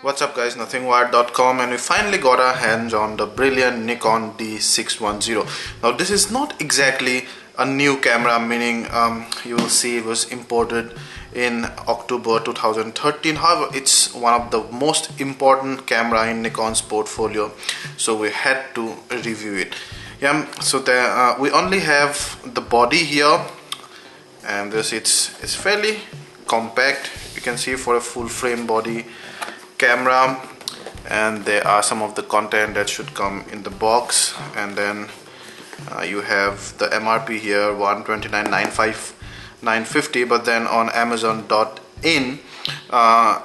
What's up guys, nothingwired.com, and we finally got our hands on the brilliant Nikon D610. Now this is not exactly a new camera, meaning you will see it was imported in October 2013. However, it's one of the most important camera in Nikon's portfolio, so we had to review it. Yeah, so there, we only have the body here, and this it's fairly compact. You can see for a full frame body camera, and there are some of the content that should come in the box, and then you have the MRP here 129,950, but then on Amazon.in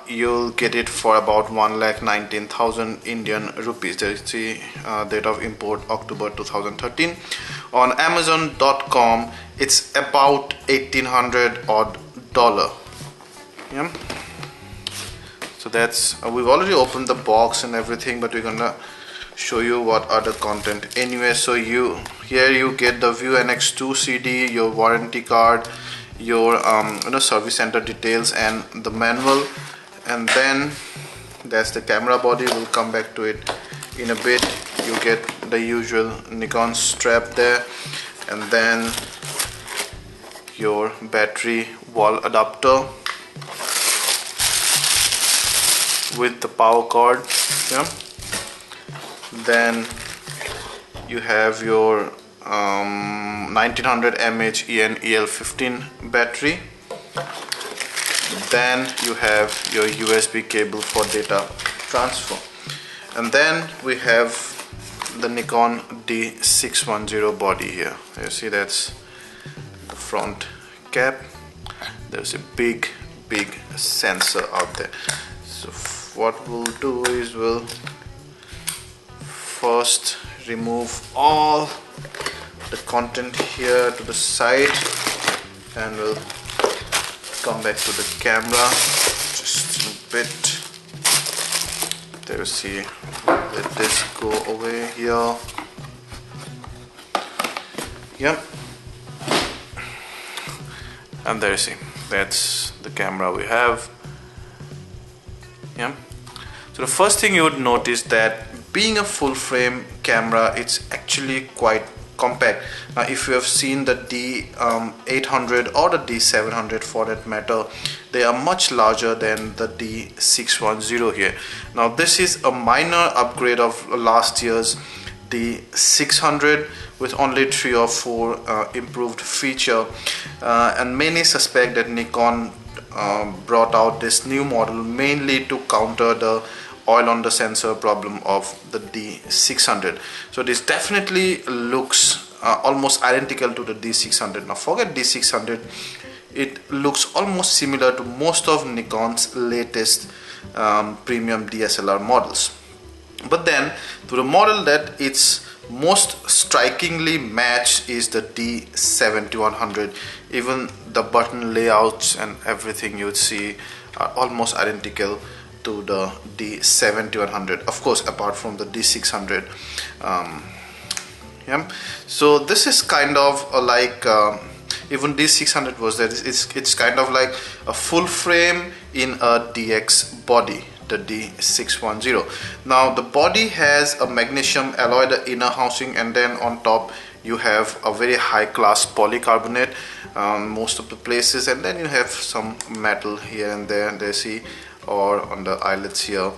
you'll get it for about 1,19,000 Indian rupees. There is the date of import October 2013. On Amazon.com it's about $1,800 odd. Yeah. So that's we've already opened the box and everything, but we're gonna show you what are the content anyway. So here you get the View NX2 CD, your warranty card, your service center details, and the manual, and then that's the camera body. We'll come back to it in a bit. You get the usual Nikon strap there, and then your battery wall adapter with the power cord. Yeah. Then you have your 1900 mAh EN EL15 battery. Then you have your USB cable for data transfer, and then we have the Nikon D610 body here. You see that's the front cap. There's a big sensor out there. So what we'll do is we'll first remove all the content here to the side, and we'll come back to the camera just a bit. There you see, let this go away here. Yep. And there you see, that's the camera we have. Yeah. So the first thing you would notice that being a full frame camera, it's actually quite compact. Now if you have seen the D800 or the D700 for that matter, they are much larger than the D610 here. Now this is a minor upgrade of last year's D600 with only 3 or 4 improved feature, and many suspect that Nikon brought out this new model mainly to counter the oil on the sensor problem of the D600. So this definitely looks almost identical to the D600. Now forget D600, it looks almost similar to most of Nikon's latest premium DSLR models. But then to the model that it's most strikingly matched is the D7100. Even the button layouts and everything you would see are almost identical to the D7100, of course apart from the D600. Yeah. So this is kind of like even D600 was there. It's kind of like a full frame in a DX body, the D610. Now the body has a magnesium alloy, the inner housing, and then on top you have a very high class polycarbonate most of the places, and then you have some metal here and there, they see, or on the eyelets here,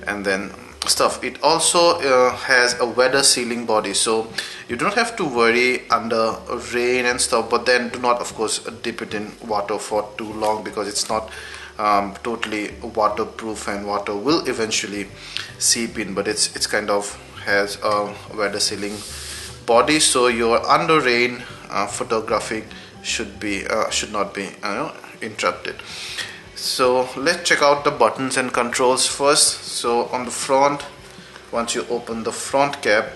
and then stuff. It also has a weather sealing body, so you don't have to worry under rain and stuff, but then do not of course dip it in water for too long, because it's not totally waterproof and water will eventually seep in, but it's kind of has a weather sealing body, so your under rain photographic should not be interrupted. So let's check out the buttons and controls first. So on the front, once you open the front cap,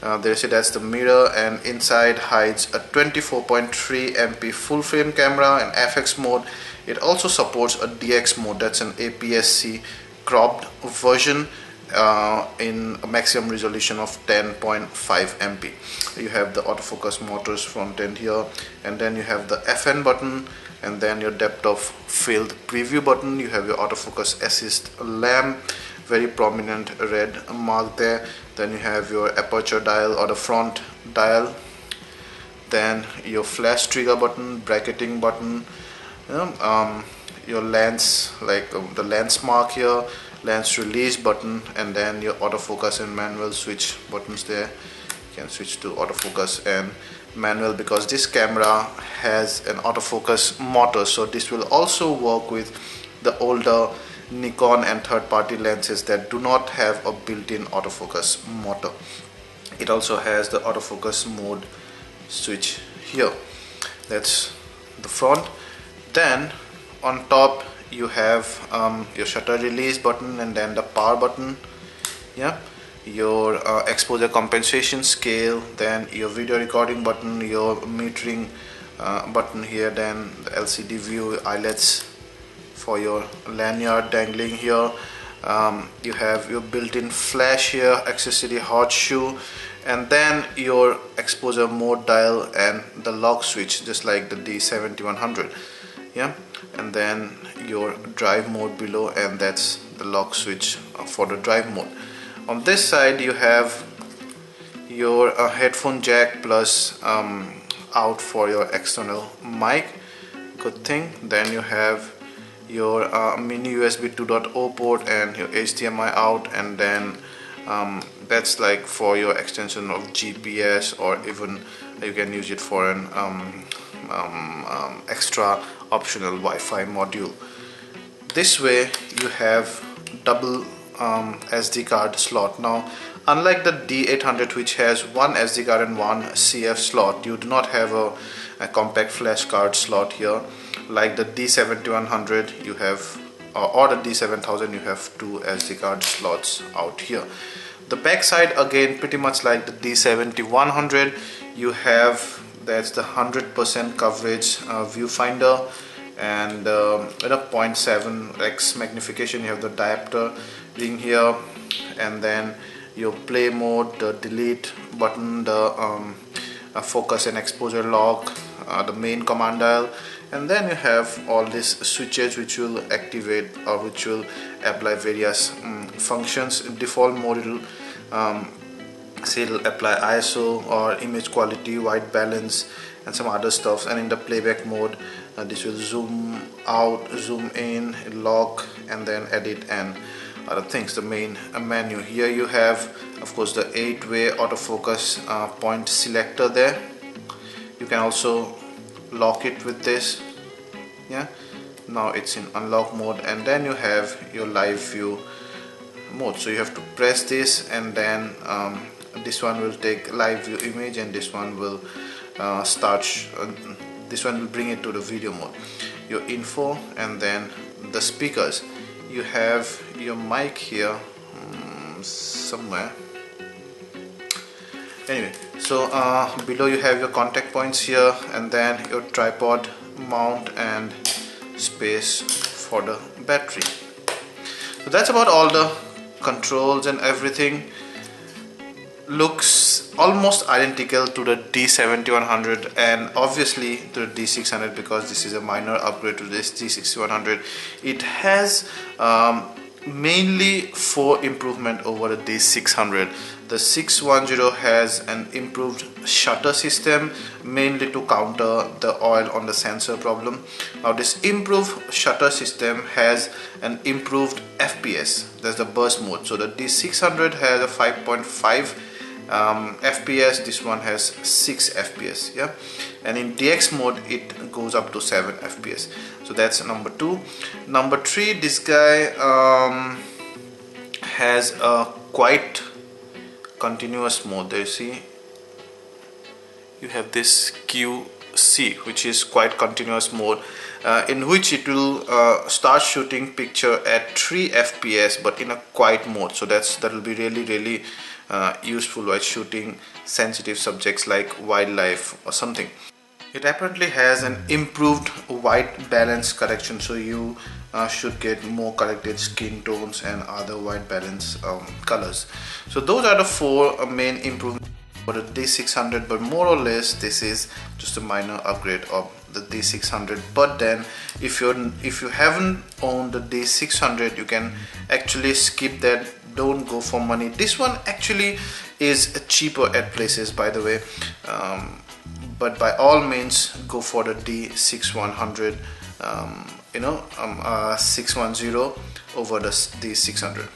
there you see that's the mirror, and inside hides a 24.3 MP full frame camera and FX mode. It also supports a DX mode, that's an APS-C cropped version, in a maximum resolution of 10.5 MP. You have the autofocus motors front end here, and then you have the FN button, and then your depth of field preview button. You have your autofocus assist lamp, very prominent red mark there. Then you have your aperture dial or the front dial, then your flash trigger button, bracketing button, your lens, like the lens mark here, lens release button, and then your autofocus and manual switch buttons there. You can switch to autofocus and manual because this camera has an autofocus motor, so this will also work with the older Nikon and third-party lenses that do not have a built-in autofocus motor. It also has the autofocus mode switch here. That's the front. Then on top you have your shutter release button, and then the power button, your exposure compensation scale, then your video recording button, your metering button here, then the LCD view, eyelets for your lanyard dangling here. You have your built-in flash here, accessory hot shoe, and then your exposure mode dial and the lock switch, just like the D7100. And then your drive mode below, and that's the lock switch for the drive mode. On this side you have your headphone jack plus out for your external mic, good thing. Then you have your mini USB 2.0 port and your HDMI out, and then that's like for your extension of GPS, or even you can use it for an extra optional Wi-Fi module. This way you have double SD card slot. Now, unlike the D800, which has one SD card and one CF slot, you do not have a compact flash card slot here. Like the D7100 you have, or the D7000, you have two SD card slots out here. The back side, again pretty much like the D7100, you have, that's the 100% coverage viewfinder, and at a 0.7x magnification. You have the diopter ring here, and then your play mode, the delete button, the focus and exposure lock, the main command dial, and then you have all these switches which will activate or which will apply various functions. In default mode it will say it will apply ISO or image quality, white balance, and some other stuff. And in the playback mode, this will zoom out, zoom in, lock, and then edit and other things. The main menu here, you have of course the 8-way autofocus point selector there. You can also lock it with this. Now it's in unlock mode, and then you have your live view mode. So you have to press this, and then this one will take live view image, and this one will this one will bring it to the video mode. Your info, and then the speakers. You have your mic here somewhere. Anyway, so below you have your contact points here, and then your tripod mount and space for the battery. So that's about all the controls, and everything looks almost identical to the D7100 and obviously to the D600, because this is a minor upgrade to this D6100. It has mainly 4 improvement over the D600. The 610 has an improved shutter system, mainly to counter the oil on the sensor problem. Now this improved shutter system has an improved FPS, that's the burst mode. So the D600 has a 5.5 FPS, this one has 6 FPS, and in DX mode it goes up to 7 FPS. So that's number 2. Number 3, this guy has a quite continuous mode. There you see, you have this QC, which is quite continuous mode, in which it will start shooting picture at 3 FPS but in a quiet mode. So that will be really useful while shooting sensitive subjects like wildlife or something. It apparently has an improved white balance correction, so you should get more corrected skin tones and other white balance colors. So those are the four main improvements for the D600, but more or less this is just a minor upgrade of the D600. But then if you haven't owned the D600, you can actually skip that. Don't go for money. This one actually is cheaper at places, by the way, but by all means go for the D6100, 610 over the D600.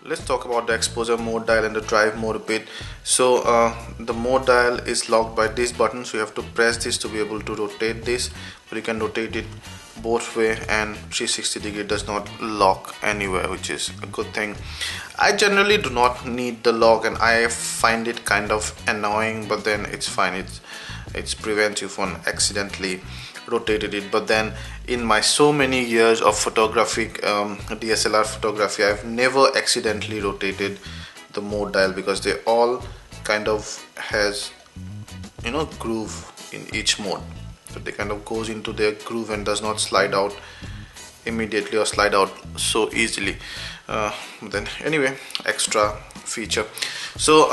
Let's talk about the exposure mode dial and the drive mode a bit. So the mode dial is locked by this button, so you have to press this to be able to rotate this, but you can rotate it both way, and 360 degree does not lock anywhere, which is a good thing. I generally do not need the lock and I find it kind of annoying, but then it's fine. It prevents you from accidentally rotated it. But then in my so many years of photography, DSLR photography, I've never accidentally rotated the mode dial, because they all kind of has groove in each mode, so they kind of goes into their groove and does not slide out immediately or slide out so easily. Then anyway, extra feature. So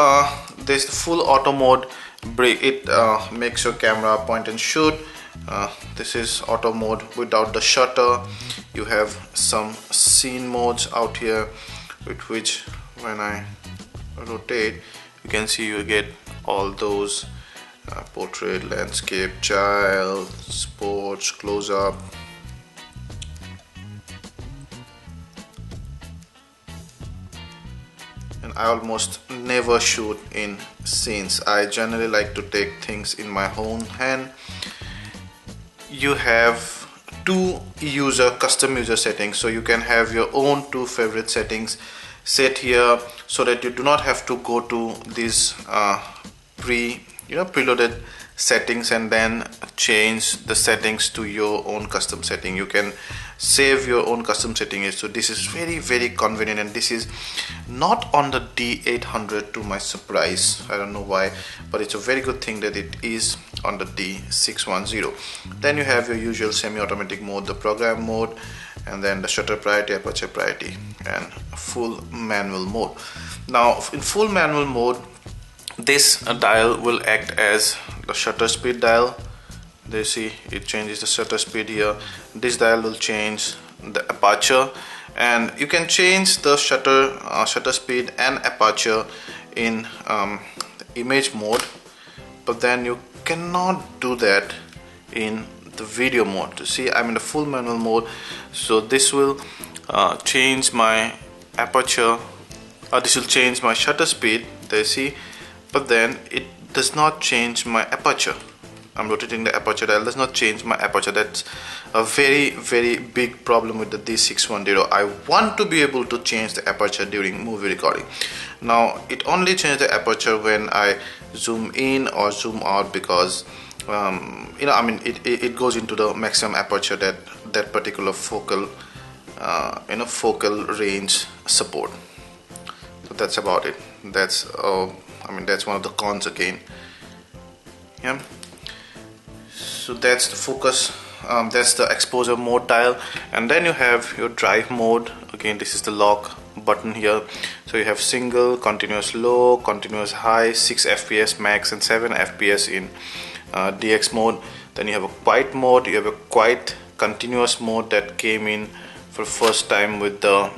there's the full auto mode. It makes your camera point and shoot. This is auto mode without the shutter. You have some scene modes out here, with which when I rotate, you can see you get all those portrait, landscape, child, sports, close-up. And I almost never shoot in scenes. I generally like to take things in my own hand. You have two custom user settings, so you can have your own two favorite settings set here, so that you do not have to go to these preloaded settings and then change the settings to your own custom setting. You can save your own custom setting. So this is very, very convenient, and this is not on the D800 to my surprise. I don't know why, but it's a very good thing that it is on the D610. Then you have your usual semi-automatic mode, the program mode, and then the shutter priority, aperture priority, and full manual mode. Now in full manual mode, this dial will act as the shutter speed dial. There you see it changes the shutter speed here. This dial will change the aperture, and you can change the shutter speed and aperture in image mode, but then you cannot do that in the video mode. You see, I'm in the full manual mode, so this will change my aperture, this will change my shutter speed. There you see, but then it does not change my aperture. I'm rotating the aperture dial, does not change my aperture. That's a very, very big problem with the D610. I want to be able to change the aperture during movie recording. Now it only changes the aperture when I zoom in or zoom out, because it goes into the maximum aperture that particular focal focal range support. So that's about it. That's that's one of the cons again. Yeah. So that's the focus, that's the exposure mode dial, and then you have your drive mode. Again, this is the lock button here. So you have single, continuous low, continuous high, 6 fps max, and 7 fps in DX mode. Then you have a quiet mode. You have a quiet continuous mode that came in for the first time with the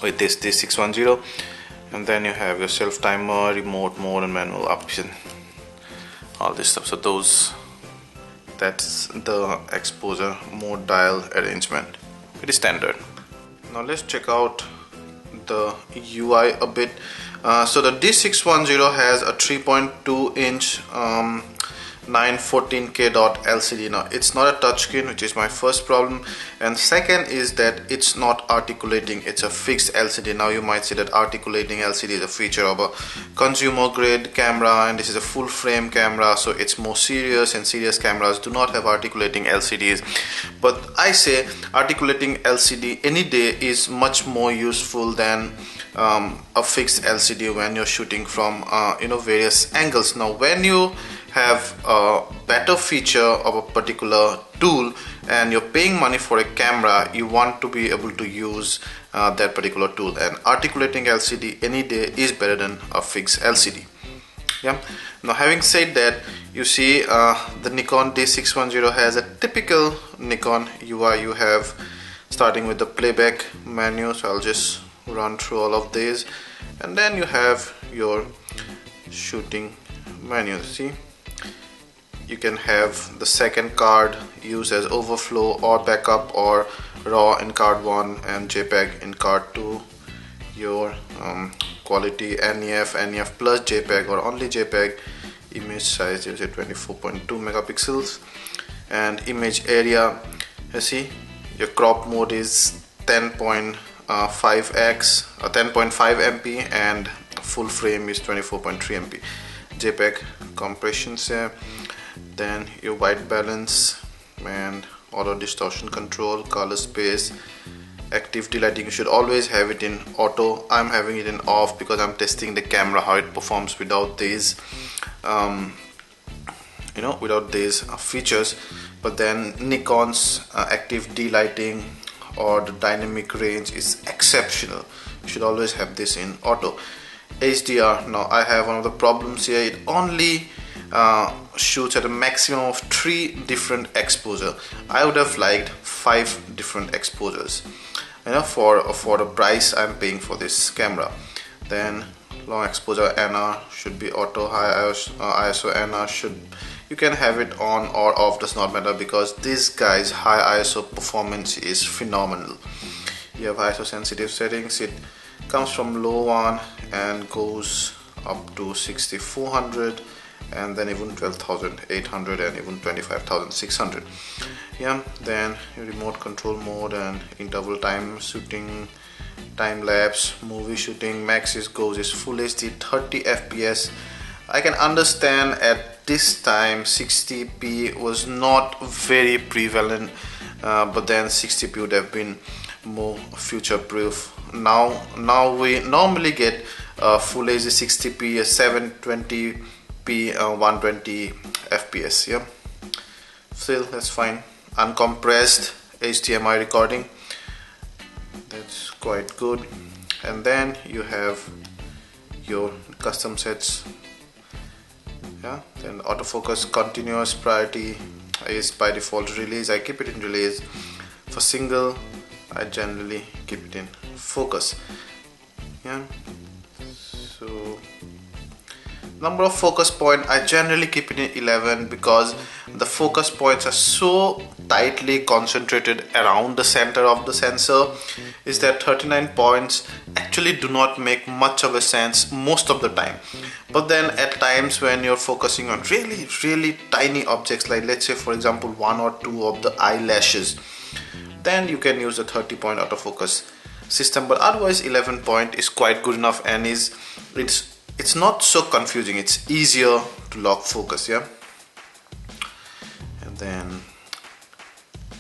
with this D610. And then you have your self timer, remote mode, and manual option, all this stuff. So that's the exposure mode dial arrangement. Pretty standard. Now let's check out the UI a bit. So the D610 has a 3.2 inch 914K dot LCD. Now it's not a touchscreen, which is my first problem, and second is that it's not articulating. It's a fixed LCD. Now you might say that articulating LCD is a feature of a consumer grade camera, and this is a full frame camera, so it's more serious, and serious cameras do not have articulating LCDs. But I say articulating LCD any day is much more useful than a fixed LCD when you're shooting from various angles. Now when you have a better feature of a particular tool and you're paying money for a camera, you want to be able to use that particular tool, and articulating LCD any day is better than a fixed LCD. Yeah. Now, having said that, you see the Nikon D610 has a typical Nikon UI. You have starting with the playback menu, so I'll just run through all of these, and then you have your shooting menu. See, you can have the second card used as overflow or backup, or RAW in card 1 and JPEG in card 2, your quality NEF, NEF plus JPEG or only JPEG, image size is 24.2 megapixels, and image area, you see your crop mode is 10.5x 10.5 MP, and full frame is 24.3 MP. JPEG compressions here, then your white balance and auto distortion control, color space, active delighting. You should always have it in auto. I'm having it in off because I'm testing the camera how it performs without these without these features. But then Nikon's active delighting or the dynamic range is exceptional. You should always have this in auto. HDR, now I have one of the problems here. It only shoots at a maximum of 3 different exposure. I would have liked 5 different exposures, for the price I'm paying for this camera. Then long exposure NR should be auto. High ISO NR should, you can have it on or off, does not matter, because this guy's high ISO performance is phenomenal. You have ISO sensitive settings. It comes from low 1 and goes up to 6400, and then even 12,800 and even 25,600. Yeah, then remote control mode and interval time shooting, time lapse, movie shooting. Max goes is full HD 30 FPS. I can understand at this time 60p was not very prevalent, but then 60p would have been more future proof. Now we normally get full HD 60p, 720p, 120 FPS. Yeah, still that's fine. Uncompressed HDMI recording, that's quite good. And then you have your custom sets. Yeah, then autofocus continuous priority is by default release. I keep it in release. For single, I generally keep it in focus. Yeah, so number of focus point, I generally keep it in 11 because the focus points are so tightly concentrated around the center of the sensor, is that 39 points actually do not make much of a sense most of the time. But then at times when you're focusing on really tiny objects, like let's say for example 1 or 2 of the eyelashes, then you can use a 30-point autofocus system. But otherwise 11 point is quite good enough, and it's not so confusing. It's easier to lock focus. Yeah, and then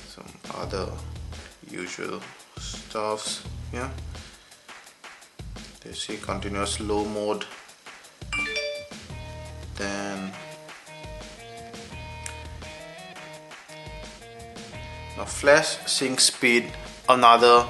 some other usual stuffs. Yeah, you see continuous low mode, then now flash sync speed. Another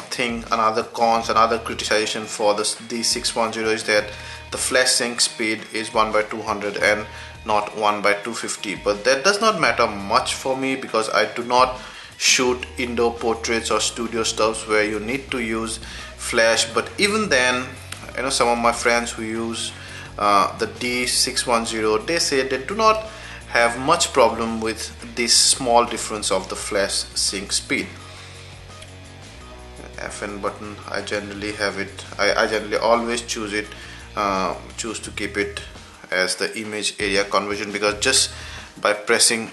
thing, another cons, another criticization for this D610 is that the flash sync speed is 1/200 and not 1/250. But that does not matter much for me because I do not shoot indoor portraits or studio stuffs where you need to use flash. But even then, some of my friends who use the D610, they say they do not have much problem with this small difference of the flash sync speed. FN button, I generally have it. I generally always choose to keep it as the image area conversion, because just by pressing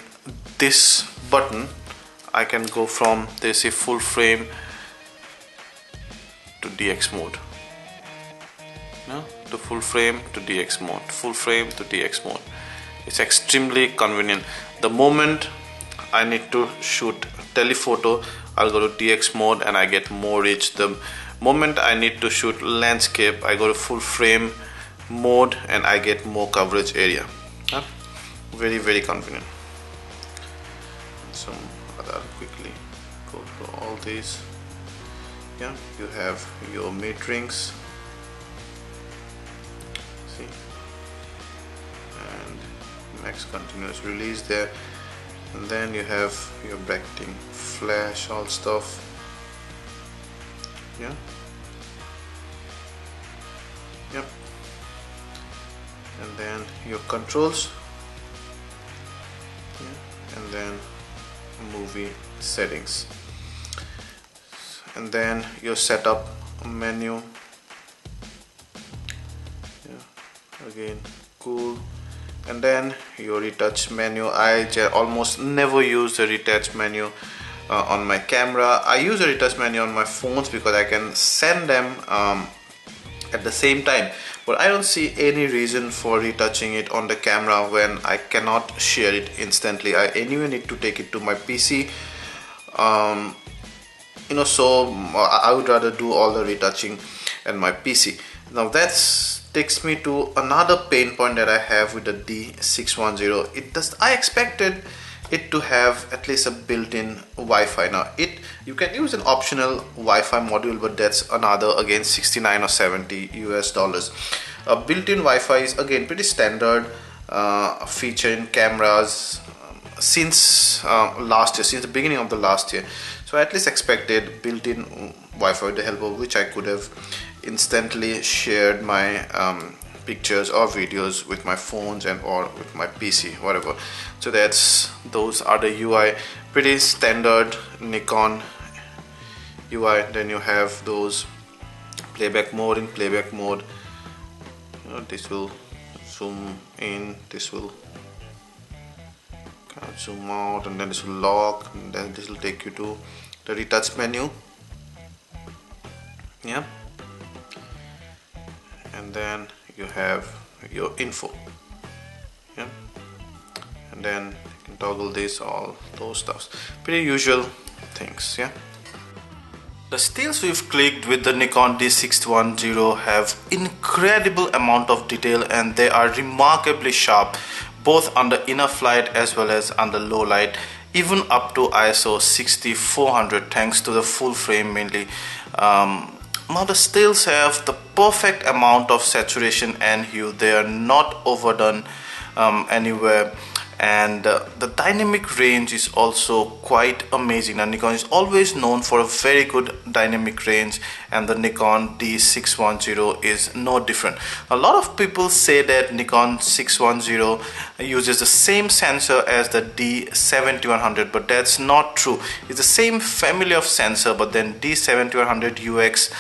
this button I can go from, they say, full frame to DX mode, to full frame to DX mode, full frame to DX mode. It's extremely convenient. The moment I need to shoot telephoto, I'll go to DX mode and I get more reach. The moment I need to shoot landscape, I go to full frame mode and I get more coverage area. Very convenient. Some other, quickly go through all these. Yeah, you have your matrix, see, and max continuous release there, and then you have your bracketing, flash, all stuff. Yeah, yep, and then your controls, yeah, and then movie settings, and then your setup menu. Yeah, again cool. And then your retouch menu. I almost never use the retouch menu on my camera. I use a retouch menu on my phones because I can send them at the same time, but I don't see any reason for retouching it on the camera when I cannot share it instantly. I anyway need to take it to my PC, you know, so I would rather do all the retouching in my PC. Now that takes me to another pain point that I have with the D610. I expected it to have at least a built-in Wi-Fi. Now you can use an optional Wi-Fi module, but that's another, again, 69 or 70 US dollars. A built-in Wi-Fi is again pretty standard feature in cameras since last year, since the beginning of the last year. So I at least expected built-in Wi-Fi, with the help of which I could have instantly shared my pictures or videos with my phones and or with my PC, whatever. So those are the UI, pretty standard Nikon UI. Then you have those playback mode. In playback mode, you know, this will zoom in, this will kind of zoom out, and then this will lock, and then this will take you to the retouch menu. Yeah, and then you have your info. Yeah, and then you can toggle this, all those stuffs, pretty usual things. Yeah, the stills we've clicked with the Nikon D610 have incredible amount of detail, and they are remarkably sharp, both under inner flight as well as under low light, even up to ISO 6400, thanks to the full frame mainly. Now the stills have the perfect amount of saturation and hue. They are not overdone anywhere, and the dynamic range is also quite amazing. Now Nikon is always known for a very good dynamic range, and the Nikon D610 is no different. A lot of people say that Nikon 610 uses the same sensor as the D7100, but that's not true. It's the same family of sensor, but then D7100 UX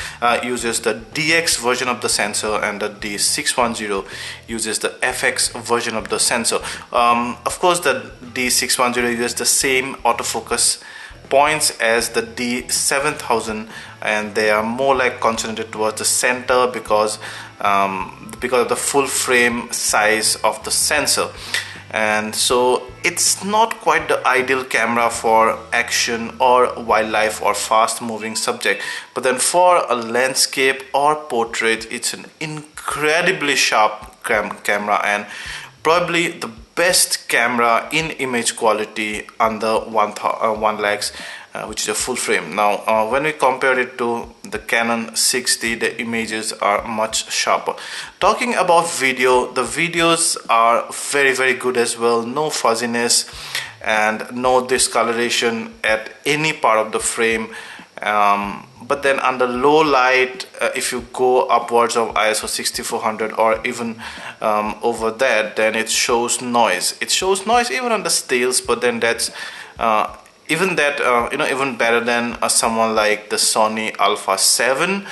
uses the DX version of the sensor, and the D610 uses the FX version of the sensor. Of course, the D610 uses the same autofocus points as the D7000, and they are more like concentrated towards the center because of the full frame size of the sensor. And so it's not quite the ideal camera for action or wildlife or fast moving subject, but then for a landscape or portrait, it's an incredibly sharp camera, and probably the best camera in image quality under 1 lakhs, which is a full frame. Now when we compare it to the Canon 6D, the images are much sharper. Talking about video, the videos are very good as well. No fuzziness and no discoloration at any part of the frame. But then under low light, if you go upwards of ISO 6400 or even over that, then it shows noise. It shows noise even on the stills, but then that's even better than someone like the Sony Alpha 7,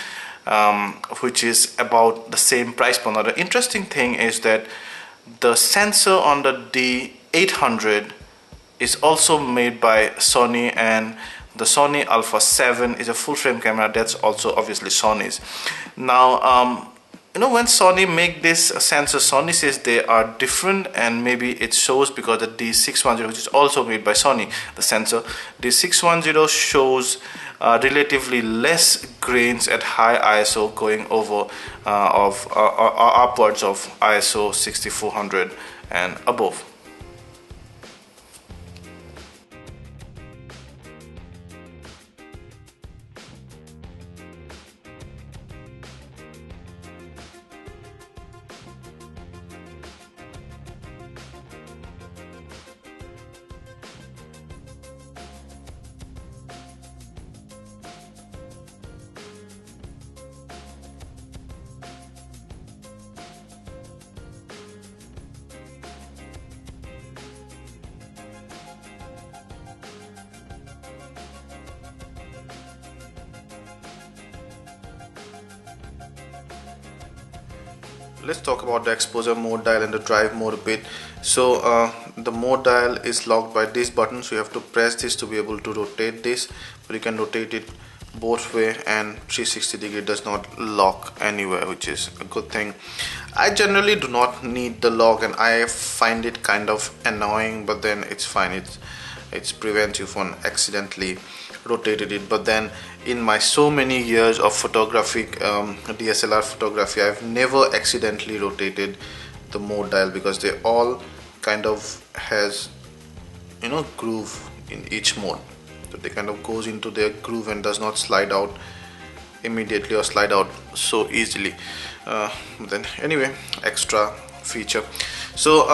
which is about the same price point. Now the interesting thing is that the sensor on the D800 is also made by Sony, and the Sony Alpha 7 is a full frame camera that's also obviously Sony's. Now when Sony make this sensor, Sony says they are different, and maybe it shows because the D610, which is also made by Sony, the sensor D610 shows relatively less grains at high ISO, going over upwards of ISO 6400 and above. Let's talk about the exposure mode dial and the drive mode a bit. So the mode dial is locked by this button, so you have to press this to be able to rotate this, but you can rotate it both way, and 360 degree does not lock anywhere, which is a good thing. I generally do not need the lock and I find it kind of annoying, but then it's fine. It prevents you from accidentally rotated it. But then in my so many years of photography, DSLR photography, I've never accidentally rotated the mode dial, because they all kind of has, you know, groove in each mode, so they kind of goes into their groove and does not slide out immediately or slide out so easily. Then anyway, extra feature. So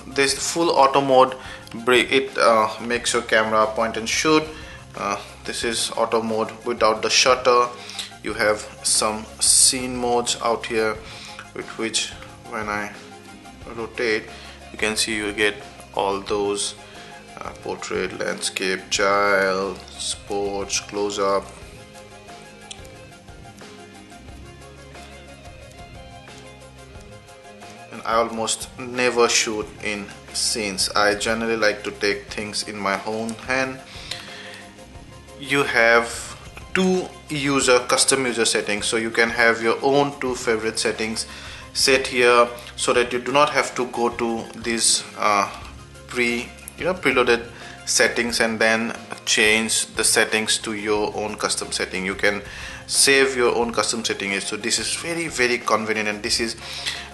there's the full auto mode. It makes your camera point and shoot. This is auto mode without the shutter. You have some scene modes out here, with which when I rotate, you can see you get all those portrait, landscape, child, sports, close-up. And I almost never shoot in scenes. I generally like to take things in my own hand. You have two custom user settings, so you can have your own two favorite settings set here, so that you do not have to go to these preloaded settings and then change the settings to your own custom setting. You can save your own custom setting. So this is very, very convenient, and this is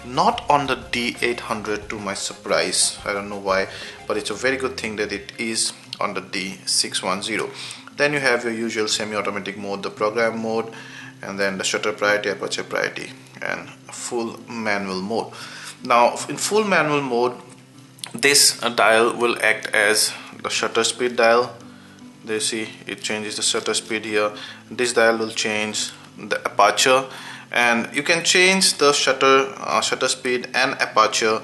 not on the D800 to my surprise. I don't know why, but it's a very good thing that it is on the D610. Then you have your usual semi-automatic mode, the program mode, and then the shutter priority, aperture priority, and full manual mode. Now in full manual mode, this dial will act as the shutter speed dial. There you see it changes the shutter speed here. This dial will change the aperture, and you can change the shutter speed and aperture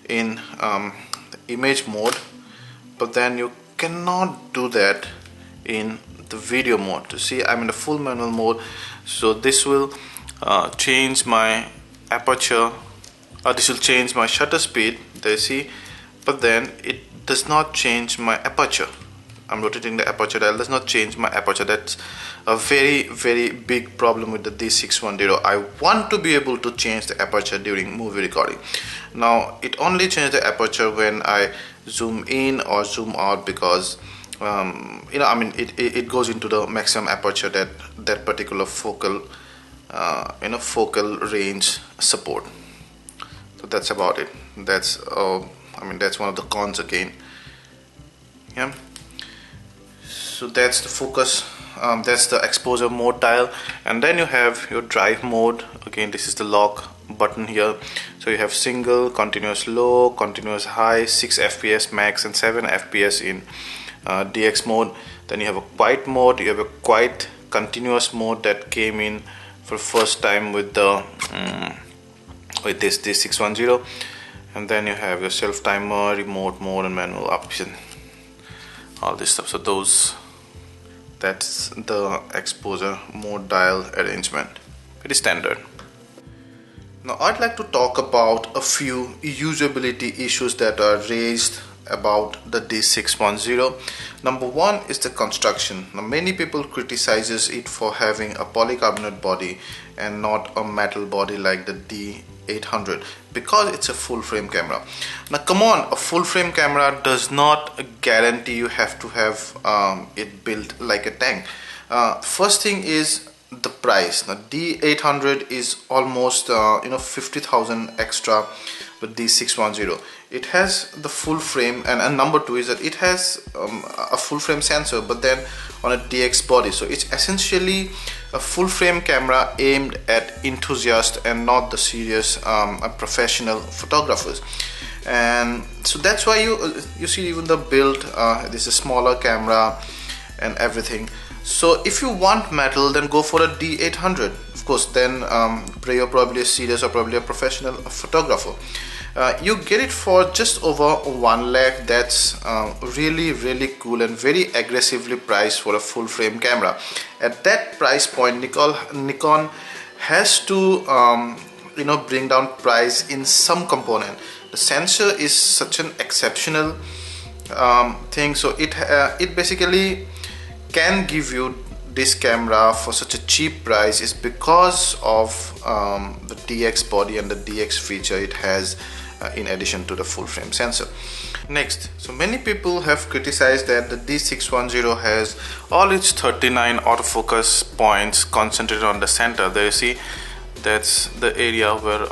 in image mode, but then you cannot do that in the video mode. To see, I'm in the full manual mode, so this will change my aperture, this will change my shutter speed, there you see, but then it does not change my aperture. I'm rotating the aperture dial, does not change my aperture. That's a very, very big problem with the D610. I want to be able to change the aperture during movie recording. Now it only changes the aperture when I zoom in or zoom out, because it goes into the maximum aperture that particular focal focal range support. So that's about it. That's that's one of the cons again. Yeah. So that's the focus, that's the exposure mode dial, and then you have your drive mode. Again, this is the lock button here. So you have single, continuous low, continuous high, 6 fps max, and 7 fps in DX mode. Then you have a quiet mode. You have a quiet continuous mode that came in for first time with the with this D610, and then you have your self timer, remote mode, and manual option, all this stuff. So that's the exposure mode dial arrangement. Pretty standard. Now I'd like to talk about a few usability issues that are raised about the D610. Number one is the construction. Now many people criticizes it for having a polycarbonate body and not a metal body like the D800, because it's a full frame camera. Now come on, a full frame camera does not guarantee you have to have it built like a tank. First thing is the price. Now D800 is almost 50,000 extra with D610. It has the full frame, and number two is that it has a full frame sensor, but then on a DX body. So it's essentially a full frame camera aimed at enthusiasts and not the serious professional photographers. And so that's why you see even the build. This is a smaller camera and everything. So if you want metal, then go for a D800. Of course, then you're probably a serious or probably a professional photographer. You get it for just over 1 lakh. That's really cool and very aggressively priced for a full frame camera. At that price point, Nikon has to bring down price in some component. The sensor is such an exceptional thing, so it basically can give you this camera for such a cheap price is because of the DX body and the DX feature it has in addition to the full frame sensor. Next, so many people have criticized that the D610 has all its 39 autofocus points concentrated on the center. There you see, that's the area where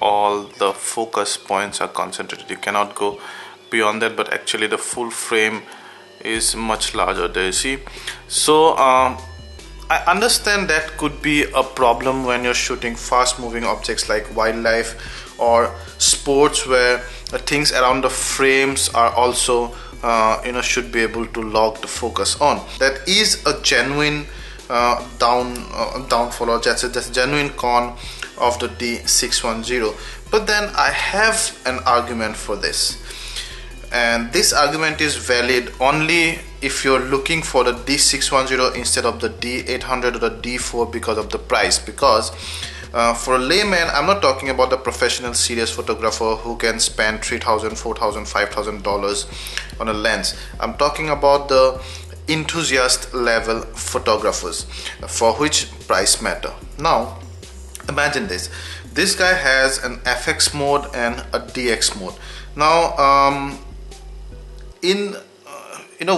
all the focus points are concentrated. You cannot go beyond that, but actually the full frame is much larger. There you see. So I understand that could be a problem when you're shooting fast moving objects like wildlife or sports, where the things around the frames are also should be able to lock the focus on. That is a genuine downfall, or that's a genuine con of the D610. But then I have an argument for this, and this argument is valid only if you're looking for the D610 instead of the D800 or the D4 because of the price. Because for a layman, I'm not talking about the professional serious photographer who can spend $3,000, $4,000, $5,000 on a lens. I'm talking about the enthusiast level photographers for which price matter. Now imagine this guy has an FX mode and a DX mode. Now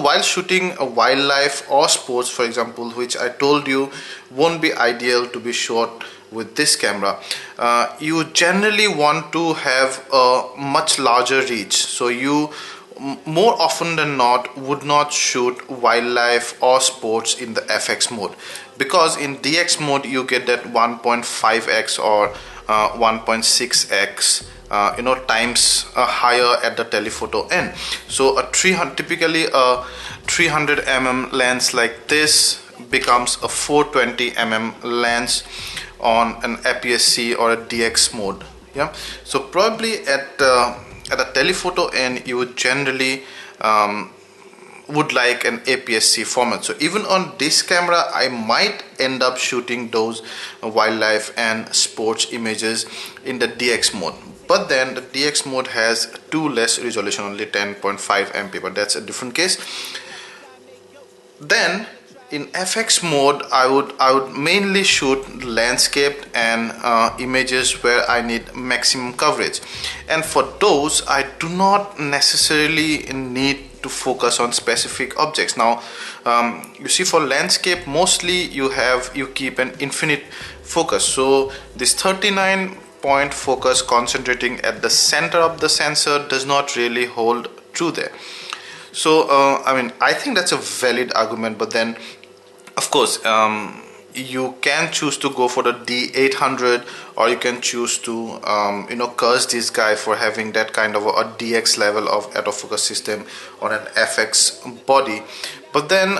while shooting a wildlife or sports, for example, which I told you won't be ideal to be shot with this camera, you generally want to have a much larger reach. So you more often than not would not shoot wildlife or sports in the FX mode, because in DX mode you get that 1.5x or 1.6x times higher at the telephoto end. So typically a 300 mm lens like this becomes a 420 mm lens on an APS-C or a DX mode. Yeah, so probably at a telephoto end you would generally would like an APS-C format. So even on this camera I might end up shooting those wildlife and sports images in the DX mode. But then the DX mode has too less resolution, only 10.5 MP, but that's a different case. Then in FX mode I would mainly shoot landscape and images where I need maximum coverage, and for those I do not necessarily need to focus on specific objects. Now you see, for landscape mostly you keep an infinite focus, so this 39 point focus concentrating at the center of the sensor does not really hold true there. So I think that's a valid argument, but then of course you can choose to go for the D800, or you can choose to curse this guy for having that kind of a DX level of autofocus system on an FX body. But then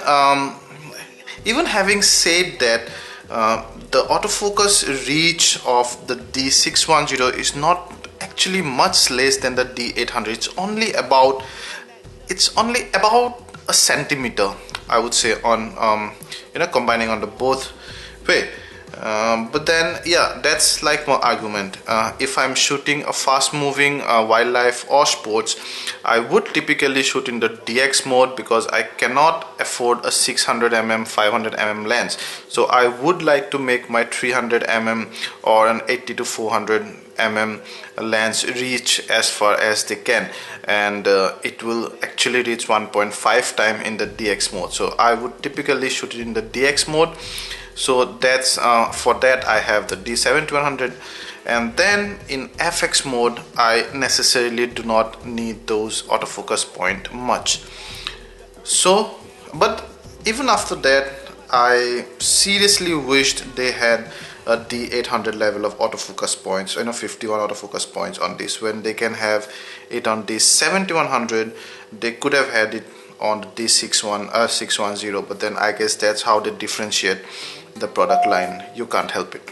even having said that, the autofocus reach of the D610 is not actually much less than the D800. It's only about a centimeter, I would say, on combining on the both way. But then yeah, that's like my argument. If I'm shooting a fast moving wildlife or sports, I would typically shoot in the DX mode because I cannot afford a 600mm 500mm lens. So I would like to make my 300mm or an 80 to 400mm lens reach as far as they can, and it will actually reach 1.5 time in the DX mode. So I would typically shoot it in the DX mode. So that's for that I have the D7-100, and then in FX mode I necessarily do not need those autofocus point much. So but even after that, I seriously wished they had a D800 level of autofocus points, 51 autofocus points on this. When they can have it on D7100, they could have had it on the D610, but then I guess that's how they differentiate the product line. You can't help it.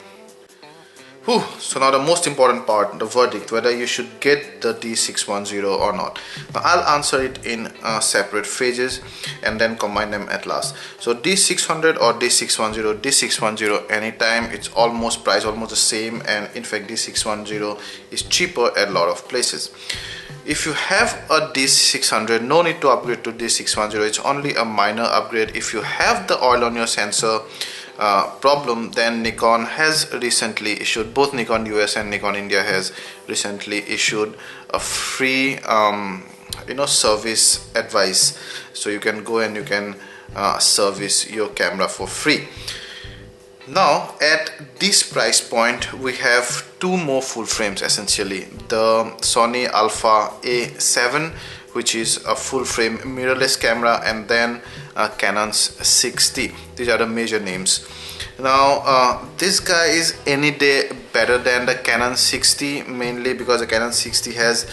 Whew. So now the most important part, the verdict, whether you should get the D610 or not. Now I'll answer it in separate phases and then combine them at last. So D600 or D610, D610 anytime, it's almost price almost the same, and in fact D610 is cheaper at a lot of places. If you have a D600, no need to upgrade to D610. It's only a minor upgrade. If you have the oil on your sensor problem, then Nikon has recently issued, both Nikon US and Nikon India has recently issued a free service advice, so you can go and you can service your camera for free. Now at this price point we have two more full frames essentially, the Sony Alpha A7, which is a full frame mirrorless camera, and then Canon's 6D. These are the major names. Now this guy is any day better than the Canon 6D, mainly because the Canon 6D has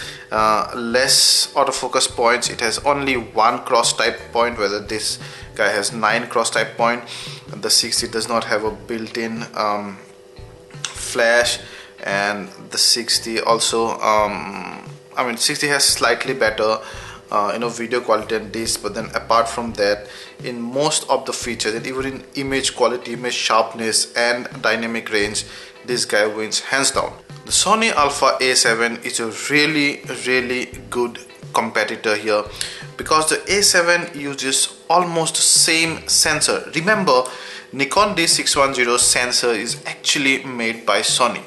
less autofocus points. It has only one cross type point, whether this guy has 9 cross type point. The 6D does not have a built-in flash, and the 6D also 6D has slightly better video quality than this, but then apart from that, in most of the features, and even in image quality, image sharpness and dynamic range, this guy wins hands down. The Sony Alpha A7 is a really good competitor here because the A7 uses almost the same sensor. Remember, Nikon D610 sensor is actually made by Sony.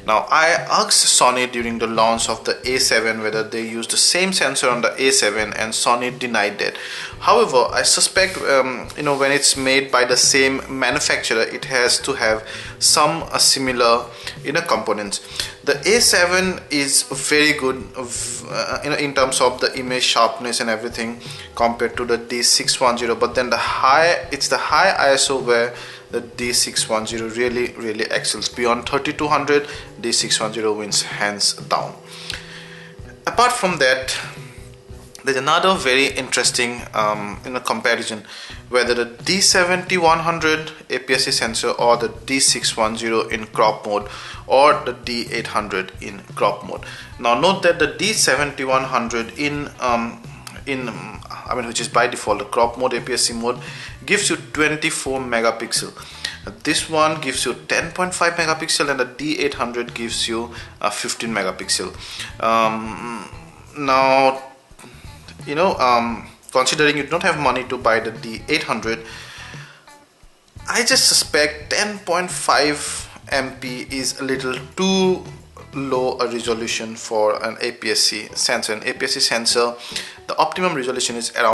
Now I asked Sony during the launch of the A7 whether they use the same sensor on the A7, and Sony denied that. However, I suspect when it's made by the same manufacturer, it has to have some similar components. The A7 is very good in terms of the image sharpness and everything compared to the D610, but then it's the high ISO where the D610 really excels. Beyond 3200, D610 wins hands down. Apart from that, there's another very interesting comparison, whether the D7100 APS-C sensor or the D610 in crop mode or the D800 in crop mode. Now note that the D7100 which is by default the crop mode APS-C mode, gives you 24 megapixel. This one gives you 10.5 megapixel, and the D800 gives you 15 megapixel. Now considering you don't have money to buy the D800, I just suspect 10.5 MP is a little too low a resolution for an APS-C sensor. An APS-C sensor, the optimum resolution is around